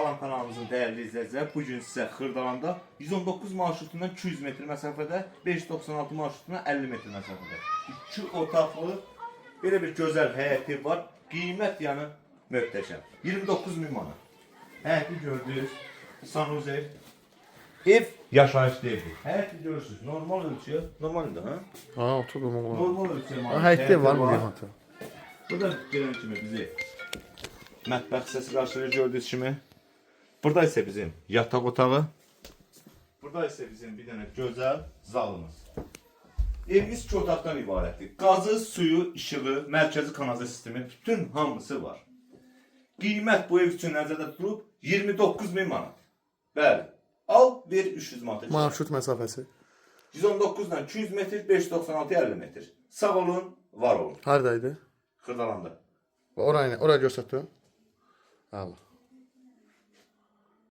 Salam kanalımızın değerli izleyiciler, bugün size Xırdalanda 119 marşrutundan 200 metr məsafədə, 596 marşrutundan 50 metr məsafədə 2 otaqlı belə bir gözəl həyəti var. Qiymət yəni möhtəşəm. 29.000 manat. Həyəti gördünüz. Sanuzel. Ev yaşayış deyil. Həyəti görürsünüz. Normal ölçüyə. Normaldir ha? Ha, oturdum oğlum. Normal ölçüyə. Ha, həyətdə var mı qiyməti? Burada gələn kimi bizi mətbəx hissəsi qarşılayır gördüyünüz kimi. Burada ise bizim yatak otağı. Burada ise bizim bir tane güzel zalımız. Evimiz iki otaqdan ibarətdir. Qazı, suyu, işığı, mərkəzi kanalizasiya sistemi bütün hamısı var. Qiymət bu ev üçün nəzərdə tutulub 29.000 manat. Bəli. Al, ver 300 manat. Marşrut məsafəsi. 119'dan 200 metr, 596 50 metr. Sağ olun, var olun. Haradaydı? Xırdalanda. Oraya göstərdin? Allah.